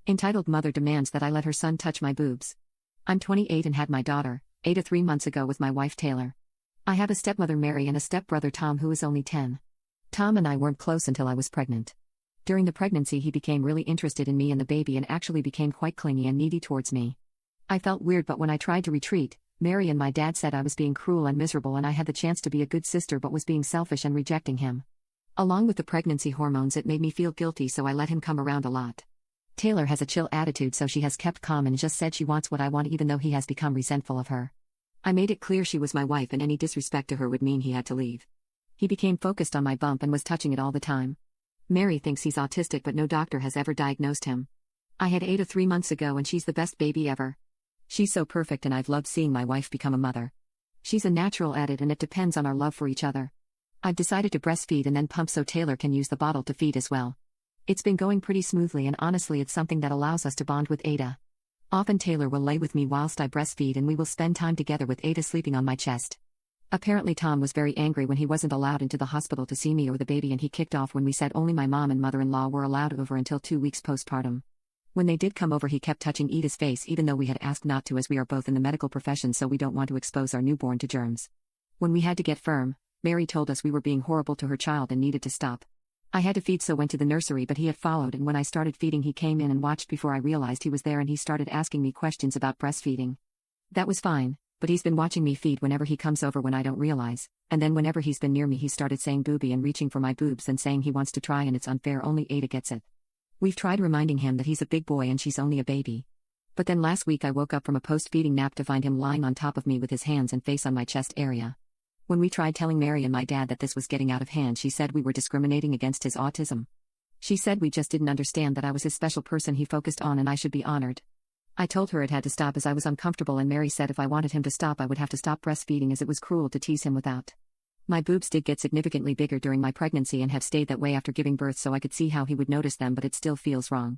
Entitled Mother Demands That I Let Her Son Touch My Boobs. I'm 28 and had my daughter, Ada, 3 months ago with my wife Taylor. I have a stepmother Mary and a stepbrother Tom who is only 10. Tom and I weren't close until I was pregnant. During the pregnancy he became really interested in me and the baby and actually became quite clingy and needy towards me. I felt weird, but when I tried to retreat, Mary and my dad said I was being cruel and miserable and I had the chance to be a good sister but was being selfish and rejecting him. Along with the pregnancy hormones it made me feel guilty, so I let him come around a lot. Taylor has a chill attitude, so she has kept calm and just said she wants what I want even though he has become resentful of her. I made it clear she was my wife and any disrespect to her would mean he had to leave. He became focused on my bump and was touching it all the time. Mary thinks he's autistic but no doctor has ever diagnosed him. I had Ada 3 months ago and she's the best baby ever. She's so perfect and I've loved seeing my wife become a mother. She's a natural at it and it depends on our love for each other. I've decided to breastfeed and then pump so Taylor can use the bottle to feed as well. It's been going pretty smoothly and honestly it's something that allows us to bond with Ada. Often Taylor will lay with me whilst I breastfeed and we will spend time together with Ada sleeping on my chest. Apparently Tom was very angry when he wasn't allowed into the hospital to see me or the baby, and he kicked off when we said only my mom and mother-in-law were allowed over until 2 weeks postpartum. When they did come over he kept touching Ada's face even though we had asked not to, as we are both in the medical profession so we don't want to expose our newborn to germs. When we had to get firm, Mary told us we were being horrible to her child and needed to stop. I had to feed so went to the nursery, but he had followed, and when I started feeding he came in and watched before I realized he was there and he started asking me questions about breastfeeding. That was fine, but he's been watching me feed whenever he comes over when I don't realize, and then whenever he's been near me he started saying booby and reaching for my boobs and saying he wants to try and it's unfair, only Ada gets it. We've tried reminding him that he's a big boy and she's only a baby. But then last week I woke up from a post-feeding nap to find him lying on top of me with his hands and face on my chest area. When we tried telling Mary and my dad that this was getting out of hand, she said we were discriminating against his autism. She said we just didn't understand that I was his special person he focused on and I should be honored. I told her it had to stop as I was uncomfortable, and Mary said if I wanted him to stop I would have to stop breastfeeding as it was cruel to tease him without. My boobs did get significantly bigger during my pregnancy and have stayed that way after giving birth, so I could see how he would notice them, but it still feels wrong.